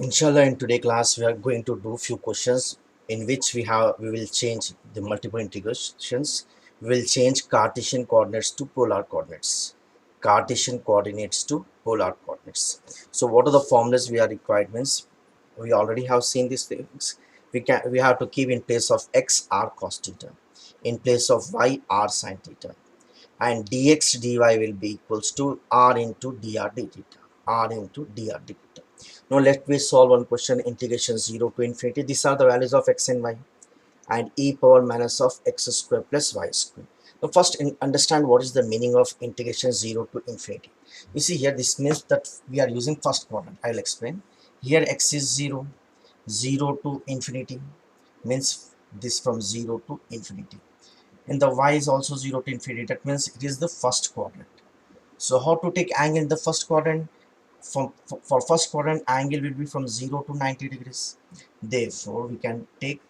Inshallah, in today class, we are going to do few questions in which we will change the multiple integrations. We will change Cartesian coordinates to polar coordinates. Cartesian coordinates to polar coordinates. So, what are the formulas we are required? Means we already have seen these things. We have to keep in place of x r cos theta, in place of y r sin theta, and dx dy will be equals to r into dr d theta, r into dr d theta. Now let me solve one question, integration 0 to infinity. These are the values of x and y, and e power minus of x square plus y square. Now first understand what is the meaning of integration 0 to infinity. You see here, this means that we are using first quadrant. I will explain. Here x is 0, 0 to infinity means this from 0 to infinity, and the y is also 0 to infinity. That means it is the first quadrant. So how to take angle in the first quadrant? For first quadrant, angle will be from 0 to 90 degrees. Therefore, we can take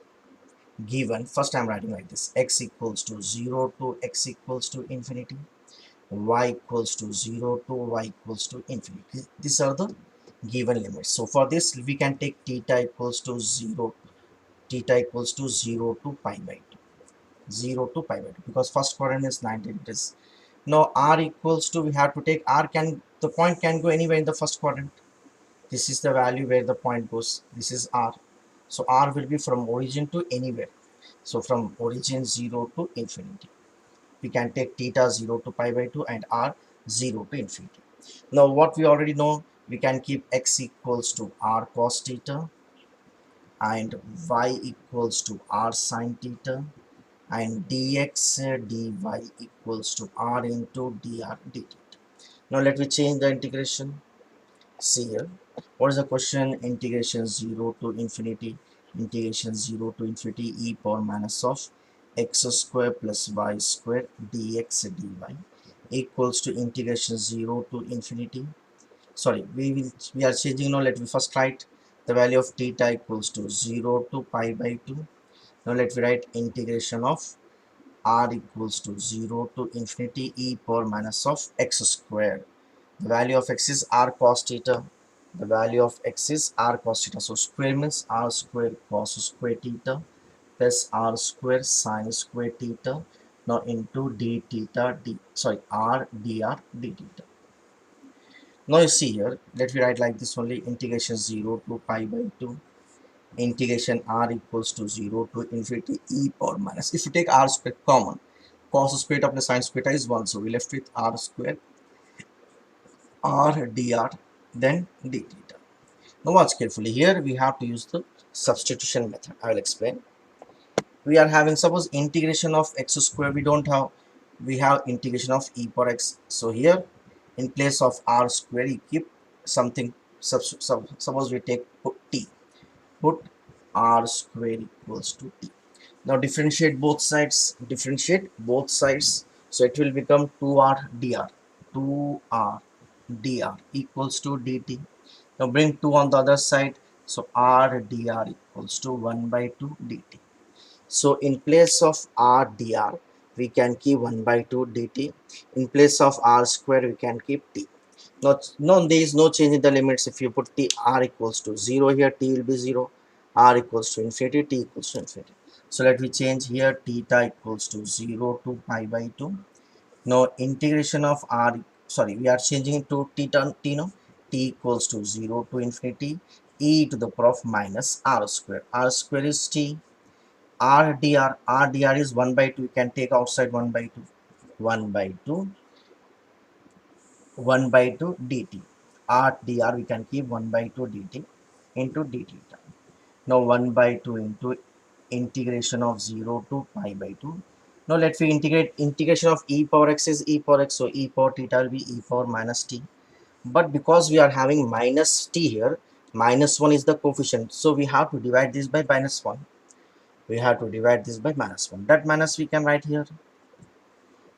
given, first I'm writing like this: x equals to 0 to x equals to infinity, y equals to 0 to y equals to infinity. These are the given limits. So for this, we can take theta equals to 0, theta equals to 0 to pi by 2. 0 to pi by 2, because first quadrant is 90 degrees. Now r equals to, we have to take r, can the point can go anywhere in the first quadrant. This is the value where the point goes. This is r. So r will be from origin to anywhere. So from origin 0 to infinity. We can take theta 0 to pi by 2 and r 0 to infinity. Now what we already know, we can keep x equals to r cos theta and y equals to r sin theta, and dx dy equals to r into dr dt. Now let me change the integration. See here, what is the question? Integration 0 to infinity, integration 0 to infinity e power minus of x square plus y square dx dy equals to integration 0 to infinity. Sorry, we are changing. Now let me first write the value of theta equals to 0 to pi by 2. Now let me write integration of r equals to 0 to infinity e power minus of x square. The value of x is r cos theta. The value of x is r cos theta. So square means r square cos square theta plus r square sin square theta. Now into d theta d, sorry, r dr d theta. Now you see here, let me write like this only: integration 0 to pi by 2, integration r equals to 0 to infinity e power minus. If you take r square common, cos square theta plus sin square theta is 1. So we left with r square r dr then d theta. Now watch carefully. Here we have to use the substitution method. I will explain. We are having, suppose, integration of x square we don't have, we have integration of e power x. So here in place of r square you keep something, suppose we take put t, put r square equals to t. Now differentiate both sides, differentiate both sides. So it will become 2r dr, 2r dr equals to dt. Now bring 2 on the other side. So r dr equals to 1 by 2 dt. So in place of r dr, we can keep 1 by 2 dt. In place of r square, we can keep t. No, there is no change in the limits. If you put t, r equals to 0 here, t will be 0. R equals to infinity, t equals to infinity. So let me change here, theta equals to 0 to pi by 2. Now integration of r, sorry, we are changing to t no, t equals to 0 to infinity e to the power of minus r square. R square is t, r dr, r dr is 1 by 2. You can take outside 1 by 2, 1 by 2, 1 by 2 dt. R dr we can keep 1 by 2 dt into d theta. Now 1 by 2 into integration of 0 to pi by 2. Now let me integrate. Integration of e power x is e power x, so e power theta will be e power minus t. But because we are having minus t here, minus 1 is the coefficient, so we have to divide this by minus 1. We have to divide this by minus 1. That minus we can write here.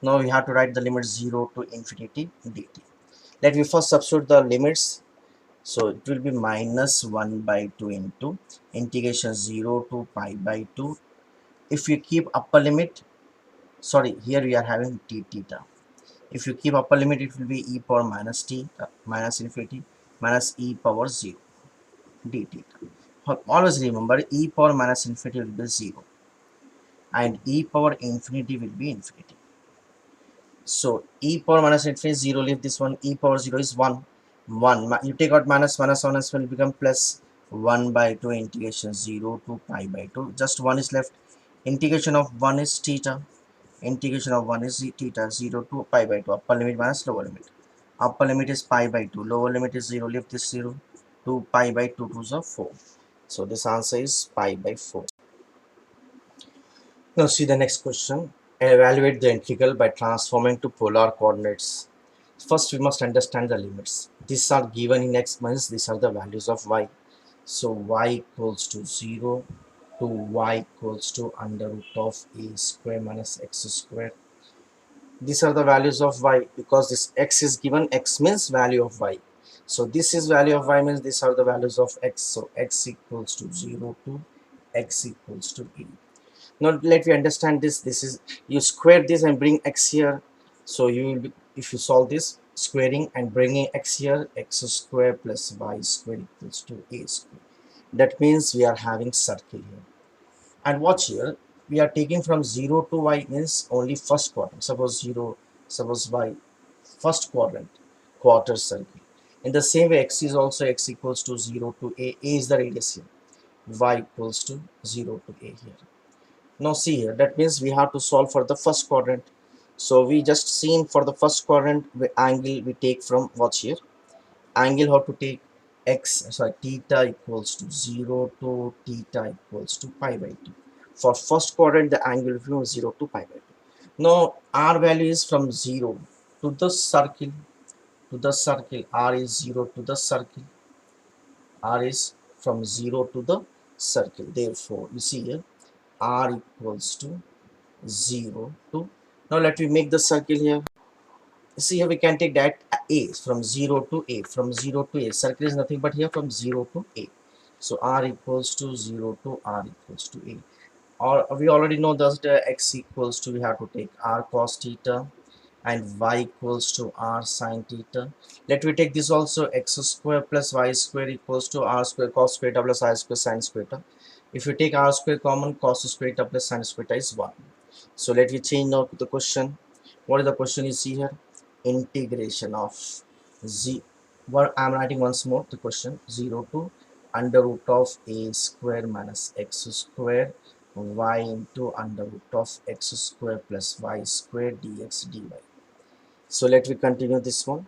Now we have to write the limit 0 to infinity dt. Let me first substitute the limits. So it will be minus 1 by 2 into integration 0 to pi by 2. If you keep upper limit, sorry, here we are having t theta. If you keep upper limit, it will be e power minus t minus infinity minus e power 0. d theta. Always remember e power minus infinity will be 0 and e power infinity will be infinity. So e power minus infinity is 0, leave this one, e power 0 is 1. 1, you take out minus, minus will become plus 1 by 2 integration 0 to pi by 2. Just 1 is left. Integration of 1 is theta. Integration of 1 is theta, 0 to pi by 2. Upper limit minus lower limit. Upper limit is pi by 2. Lower limit is 0. Leave this 0. 2 pi by 2 to the 4. So this answer is pi by 4. Now see the next question. Evaluate the integral by transforming to polar coordinates. First we must understand the limits. These are given in x minus these are the values of y. So y equals to 0 to y equals to under root of a square minus x square. These are the values of y because this x is given, x means value of y. So this is value of y means these are the values of x. So x equals to 0 to x equals to a. Now let me understand this. This is, you square this and bring x here. So you will be, if you solve this squaring and bringing x here, x square plus y square equals to a square. That means we are having circle here. And watch here, we are taking from 0 to y means only first quadrant. Suppose 0, suppose y, first quadrant, quarter circle. In the same way, x is also x equals to 0 to a is the radius here, y equals to 0 to a here. Now see here, that means we have to solve for the first quadrant. So we just seen for the first quadrant, the angle we take from, watch here, angle how to take, x, sorry, theta equals to 0 to theta equals to pi by 2. For first quadrant, the angle from 0 to pi by 2. Now r value is from 0 to the circle, r is 0 to the circle, r is from 0 to the circle. Therefore, you see here, r equals to 0 to, now let me make the circle here. See here, we can take that a from 0 to a, from 0 to a, circle is nothing but here from 0 to a. So r equals to 0 to r equals to a, or we already know that x equals to, we have to take r cos theta and y equals to r sin theta. Let me take this also, x square plus y square equals to r square cos square theta plus I square sin square theta. If you take r square common, cos square theta plus sin square theta is 1. So let me change now to the question. What is the question you see here? Integration of z, what I'm writing once more the question, 0 to under root of a square minus x square y into under root of x square plus y square dx dy. So let me continue this one.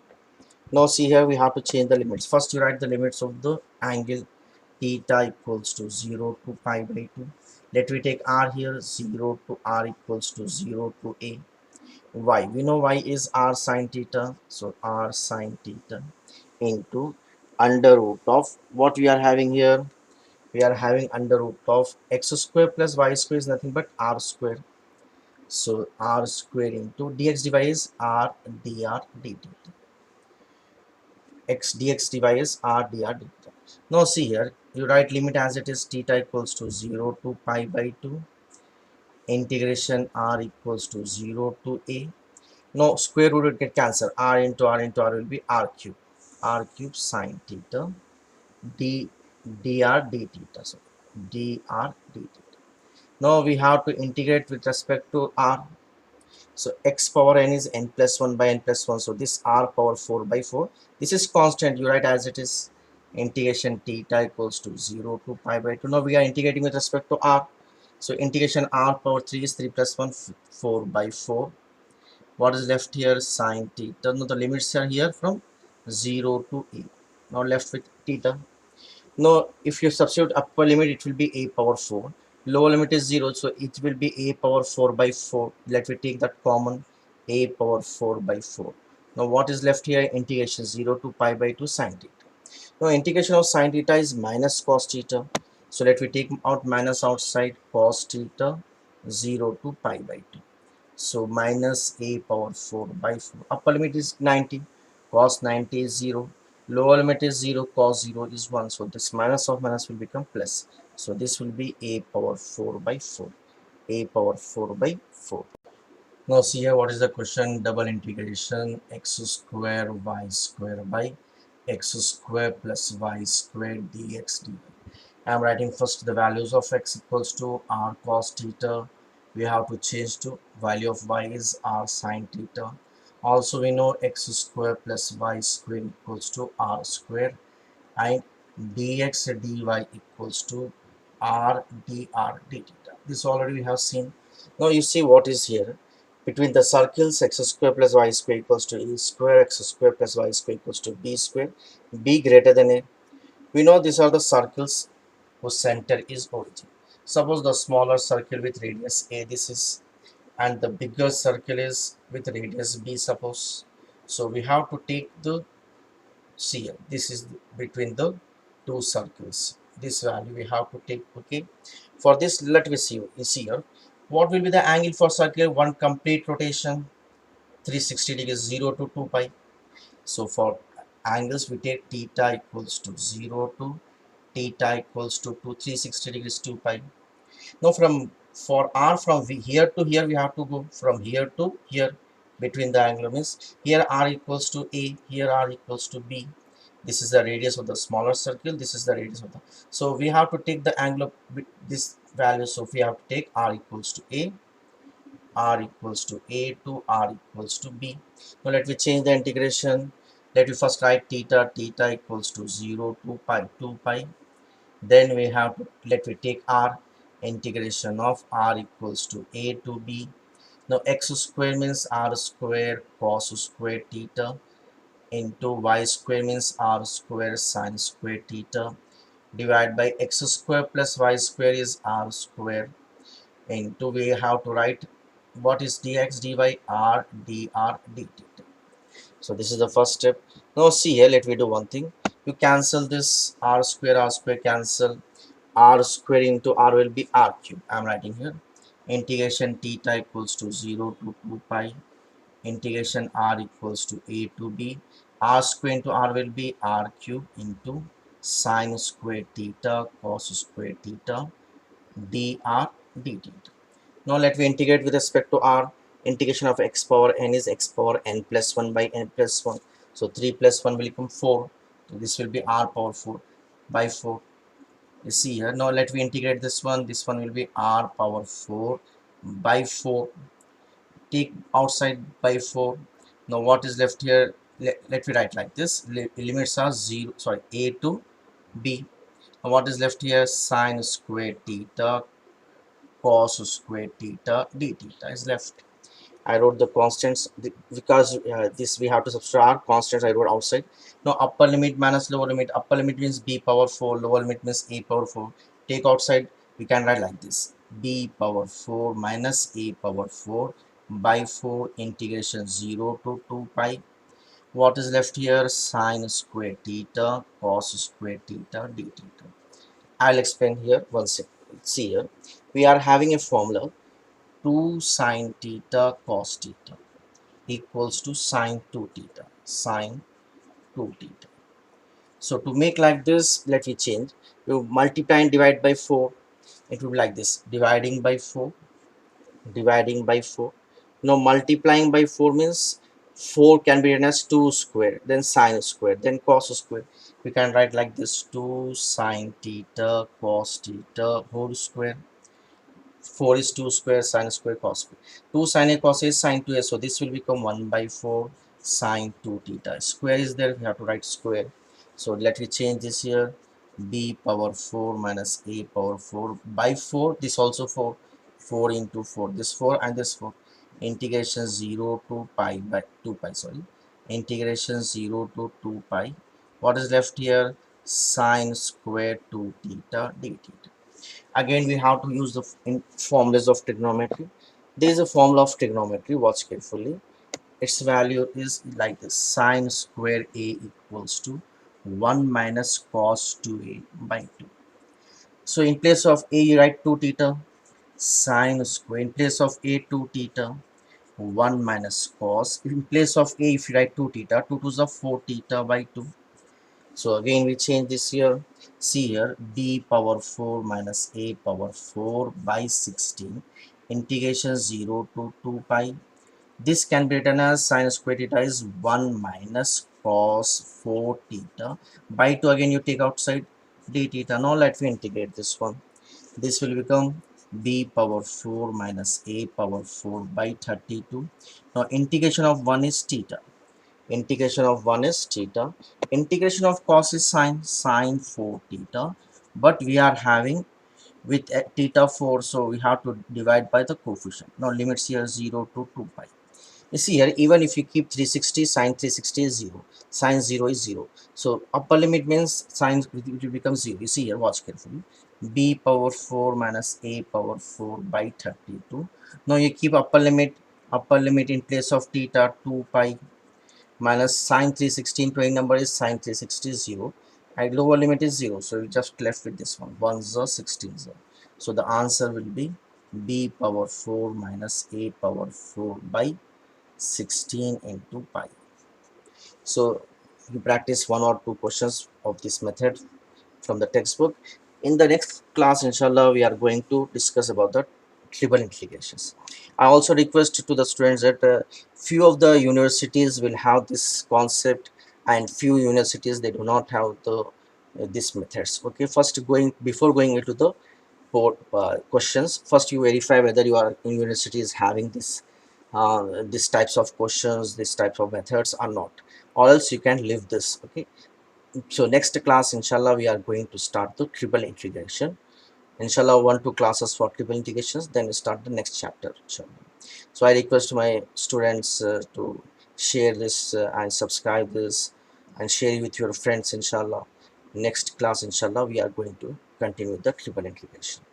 Now see here, we have to change the limits. First you write the limits of the angle theta equals to 0 to pi by 2. Let me take r here, 0 to r equals to 0 to a. Y, we know y is r sin theta, so r sin theta into under root of, what we are having here, we are having under root of x square plus y square is nothing but r square. So r square into dx dy is r dr dt. X dx dy is r dr dt. Now see here, you write limit as it is, theta equals to 0 to pi by 2, integration r equals to 0 to a. Now square root will get cancelled, r into r will be r cube sine theta d dr d theta, so dr d theta. Now we have to integrate with respect to r. So x power n is n plus 1 by n plus 1. So this r power 4 by 4. This is constant. You write as it is. Integration theta equals to 0 to pi by 2. Now we are integrating with respect to r. So integration r power 3 is 3 plus 1, 4 by 4. What is left here? Sine theta. Now the limits are here from 0 to a. Now left with theta. Now, if you substitute upper limit, it will be a power 4. Lower limit is 0, so it will be a power 4 by 4. Let me take that common, a power 4 by 4. Now, what is left here? Integration 0 to pi by 2 sine theta. Now, integration of sine theta is minus cos theta. So, let me take out minus outside, cos theta 0 to pi by 2. So, minus a power 4 by 4. Upper limit is 90, cos 90 is 0. Lower limit is 0, cos 0 is 1. So this minus of minus will become plus. So this will be a power 4 by 4. A power 4 by 4. Now see here, what is the question? Double integration x square y square by x square plus y square dx dy. I'm writing first the values of x equals to r cos theta. We have to change to value of y is r sin theta. Also we know x square plus y square equals to r square, and dx dy equals to r dr d theta. This already we have seen. Now you see what is here. Between the circles x square plus y square equals to a square, x square plus y square equals to b square, b greater than a. We know these are the circles whose center is origin. Suppose the smaller circle with radius a, this is, and the bigger circle is with radius b, suppose. So we have to take the, see here, this is between the two circles. This value we have to take, okay. For this, let me see here. What will be the angle for circle? One complete rotation, 360 degrees, 0 to 2 pi. So for angles, we take theta equals to 0 to theta equals to 360 degrees 2 pi. Now from for r from here to here, we have to go from here to here. Between the angle means here r equals to a, here r equals to b. This is the radius of the smaller circle, this is the radius of the, so we have to take the angle of this value. So we have to take r equals to a, r equals to a to r equals to b. Now let me change the integration. Let me first write theta, theta equals to 0 to pi, 2 pi. Then we have to, let me take r, integration of r equals to a to b. Now x square means r square cos square theta into y square means r square sin square theta, divided by x square plus y square is r square, into we have to write what is dx dy, r dr dt. So this is the first step. Now see here, let me do one thing. You cancel this r square cancel, r square into r will be r cube. I'm writing here integration theta equals to 0 to 2 pi, integration r equals to a to b, r square into r will be r cube into sine square theta cos square theta dr dt. Now let me integrate with respect to r. Integration of x power n is x power n plus 1 by n plus 1. So 3 plus 1 will become 4. So this will be r power 4 by 4. You see here. Now let me integrate this one. This one will be r power 4 by 4. Take outside by 4. Now what is left here? Let me write like this. Limits are 0. Sorry, a to b. Now what is left here? Sine square theta cos square theta d theta is left. I wrote the constants because this we have to subtract constants. I wrote outside. Now upper limit minus lower limit. Upper limit means b power 4, lower limit means a power 4. Take outside, we can write like this: b power 4 minus a power 4 by 4 integration 0 to 2 pi. What is left here? Sine square theta cos square theta d theta. I'll explain here once. See here, we are having a formula 2 sine theta cos theta equals to sine 2 theta, sine 2 theta. So to make like this, let me change. You multiply and divide by 4. It will be like this: dividing by 4, dividing by 4. Now multiplying by 4 means 4 can be written as 2 square, then sine square, then cos square. We can write like this: 2 sine theta cos theta whole square. 4 is 2 square, sine square, cos square. 2 sine a cos a is sine 2a. So this will become 1 by 4 sine 2 theta. Square is there, we have to write square. So let me change this here. B power 4 minus a power 4 by 4. This also 4. 4 into 4. This 4 and this 4. Integration 0 to pi by 2 pi. Sorry. Integration 0 to 2 pi. What is left here? Sine square 2 theta d theta. Again we have to use the formulas of trigonometry. There is a formula of trigonometry, watch carefully. Its value is like this: sine square a equals to 1 minus cos 2a by 2. So in place of a you write 2 theta, sine square, in place of a 2 theta, 1 minus cos, in place of a if you write 2 theta, 2 to the 4 theta by 2. So again we change this here. See here, b power 4 minus a power 4 by 16 integration 0 to 2 pi. This can be written as sin square theta is 1 minus cos 4 theta by 2. Again you take outside d theta. Now let me integrate this one. This will become b power 4 minus a power 4 by 32. Now integration of 1 is theta. Integration of 1 is theta. Integration of cos is sine 4 theta. But we are having with theta 4, so we have to divide by the coefficient. Now limits here 0 to 2 pi. You see here, even if you keep 360, sine 360 is 0, sine 0 is 0. So upper limit means sine it will become 0. You see here, watch carefully. B power 4 minus a power 4 by 32. Now you keep upper limit in place of theta 2 pi minus sine 360 into any number is sine 360 is 0, and lower limit is 0, so you just left with this one, 1 0 16 0. So the answer will be b power 4 minus a power 4 by 16 into pi. So you practice one or two questions of this method from the textbook. In the next class, inshallah, we are going to discuss about the triple integrations. I also request to the students that few of the universities will have this concept, and few universities they do not have the these methods. Okay, first before going into the board questions, first you verify whether your university is having this types of questions, this types of methods or not, or else you can leave this. Okay, so next class inshallah we are going to start the triple integration. Inshallah 1-2 classes for triple integrations, then we start the next chapter inshallah. So I request my students to share this and subscribe this and share it with your friends inshallah. Next class inshallah we are going to continue the triple integration.